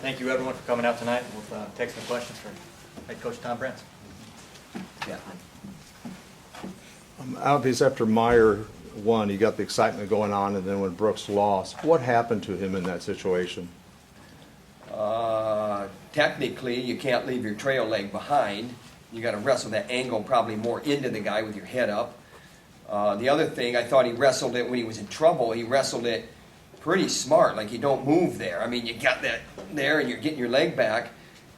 Thank you, everyone, for coming out tonight. We'll take some questions for head coach Tom Brentz. Yeah. Obviously, after Meyer won, you got the excitement going on, and then when Brooks lost, what happened to him in that situation? Technically, you can't leave your trail leg behind. You got to wrestle that angle probably more into the guy with your head up. The other thing, I thought he wrestled it when he was in trouble. He wrestled it pretty smart, like you don't move there. I mean, you got that there, and you're getting your leg back,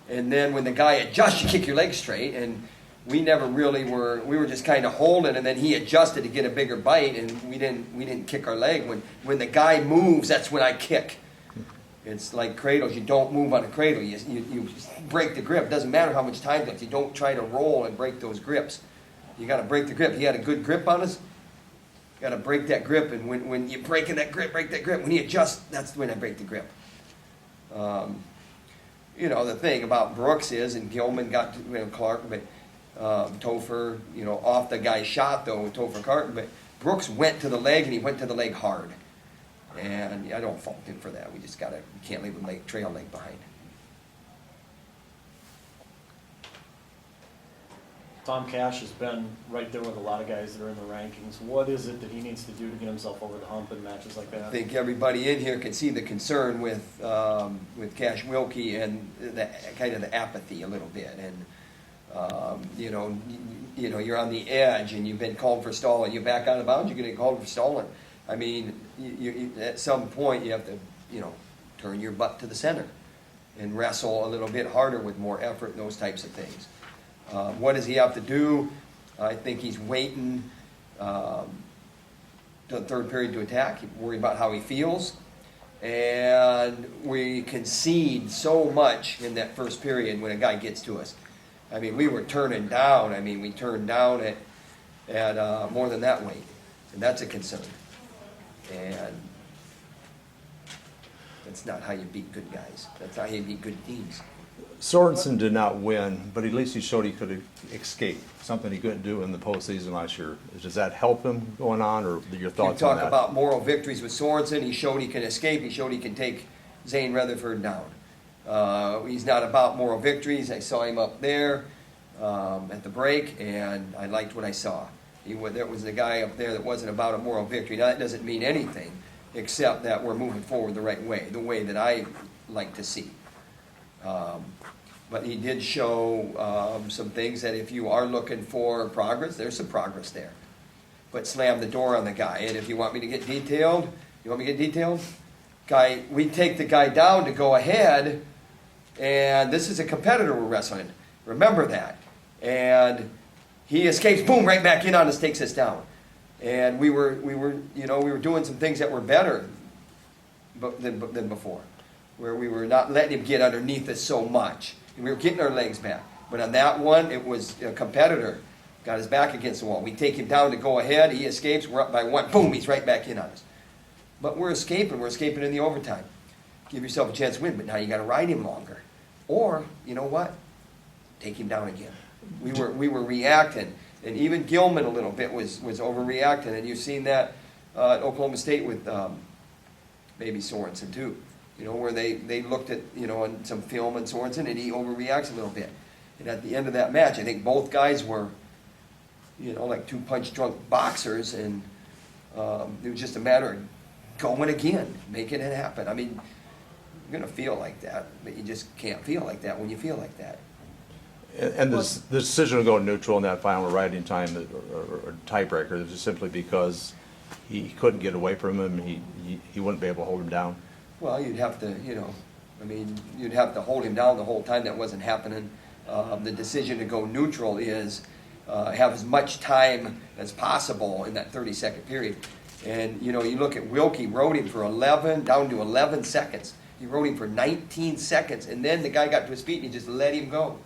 and then when the guy adjusts, you kick your leg straight. And we never really were. We were just kind of holding, and then he adjusted to get a bigger bite, and we didn't kick our leg. When the guy moves, that's when I kick. It's like cradles. You don't move on a cradle. You break the grip. It doesn't matter how much time left. You don't try to roll and break those grips. You got to break the grip. He had a good grip on us. You got to break that grip. And when you're breaking that grip, break that grip. When he adjusts, that's when I break the grip. You know, the thing about Brooks is, and Gilman got to, Clark, but Topher, off the guy's shot, though, with Topher Carton. But Brooks went to the leg, and he went to the leg hard. And I don't fault him for that. We just can't leave a trail leg behind. Tom Cash has been right there with a lot of guys that are in the rankings. What is it that he needs to do to get himself over the hump in matches like that? I think everybody in here can see the concern with Cash Wilkie and the kind of the apathy a little bit. And you're on the edge, and you've been called for stalling. You back out of bounds, you're going to get called for stalling. I mean, you at some point you have to, turn your butt to the center and wrestle a little bit harder with more effort and those types of things. What does he have to do? I think he's waiting to the third period to attack. He's worried about how he feels. And we concede so much in that first period when a guy gets to us. I mean, we were turning down. I mean, we turned down at more than that weight. And that's a concern. And that's not how you beat good guys. That's how you beat good teams. Sorensen did not win, but at least he showed he could escape, something he couldn't do in the postseason last year. Does that help him going on, or your thoughts on that? You talk about moral victories with Sorensen. He showed he can escape. He showed he can take Zane Rutherford down. He's not about moral victories. I saw him up there at the break, and I liked what I saw. There was a guy up there that wasn't about a moral victory. Now, that doesn't mean anything except that we're moving forward the right way, the way that I like to see. But he did show some things that if you are looking for progress, there's some progress there. But slam the door on the guy. And if you want me to get detailed, guy, we take the guy down to go ahead, and this is a competitor we're wrestling. Remember that. And he escapes, boom, right back in on us, takes us down. And we were doing some things that were better than before, where we were not letting him get underneath us so much. And we were getting our legs back. But on that one, it was a competitor got his back against the wall. We take him down to go ahead. He escapes. We're up by one. Boom, he's right back in on us. But we're escaping. We're escaping in the overtime. Give yourself a chance to win, but now you got to ride him longer. Or, you know what? Take him down again. We were reacting. And even Gilman a little bit was overreacting. And you've seen that at Oklahoma State with maybe Sorensen too. Where they looked at, on some film on Sorensen, and he overreacts a little bit. And at the end of that match, I think both guys were, like two punch-drunk boxers, and it was just a matter of going again, making it happen. I mean, you're going to feel like that, but you just can't feel like that when you feel like that. And the decision to go neutral in that final riding time or tiebreaker is just simply because he couldn't get away from him. He wouldn't be able to hold him down. Well, you'd have to, you'd have to hold him down the whole time. That wasn't happening. The decision to go neutral is have as much time as possible in that 30-second period. And, you look at Wilkie, rode him for down to 11 seconds. He rode him for 19 seconds, and then the guy got to his feet, and he just let him go.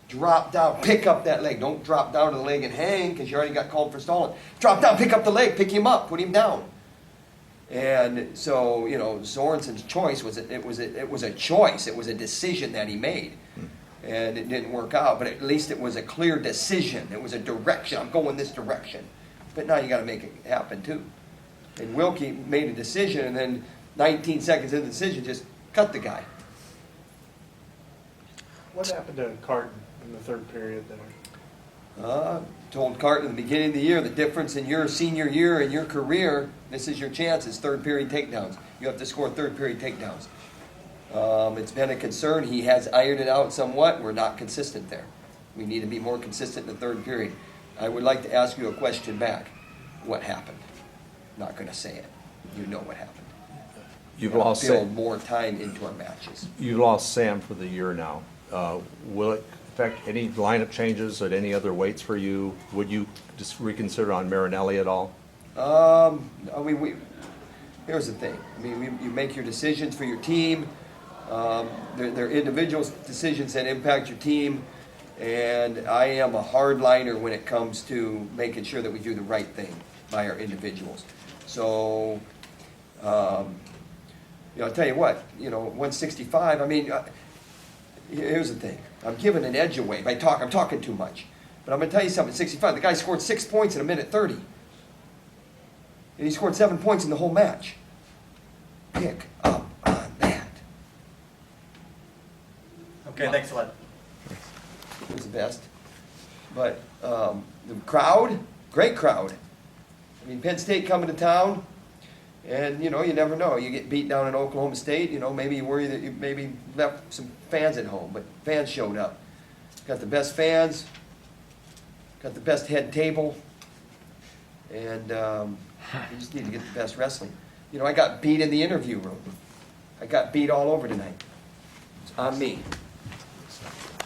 Drop down, pick up that leg. Don't drop down to the leg and hang, because you already got called for stalling. Drop down, pick up the leg, pick him up, put him down. And so, Sorensen's choice was a choice. It was a decision that he made. And it didn't work out, but at least it was a clear decision. It was a direction. I'm going this direction. But now you got to make it happen too. And Wilkie made a decision, and then 19 seconds into the decision, just cut the guy. What happened to Carton in the third period there? Told Carton at the beginning of the year, the difference in your senior year and your career, this is your chance, is third period takedowns. You have to score third period takedowns. It's been a concern. He has ironed it out somewhat. We're not consistent there. We need to be more consistent in the third period. I would like to ask you a question back. What happened? Not going to say it. You know what happened. You've lost Build Sam. more time into our matches. You lost Sam for the year now. Will it affect any lineup changes at any other weights for you? Would you just reconsider on Marinelli at all? I mean, here's the thing. I mean, you make your decisions for your team. They're individual decisions that impact your team. And I am a hardliner when it comes to making sure that we do the right thing by our individuals. So, I'll tell you what, 165, I mean, here's the thing. I'm giving an edge away. I'm talking too much. But I'm going to tell you something, 65, the guy scored 6 points in a minute 30. And he scored 7 points in the whole match. Pick up on that. Okay, thanks a lot. It was the best. But the crowd, great crowd. I mean, Penn State coming to town, and you never know. You get beat down in Oklahoma State, maybe you worry that you maybe left some fans at home, but fans showed up. Got the best fans, got the best head table, and you just need to get the best wrestling. I got beat in the interview room. I got beat all over tonight. It's on me.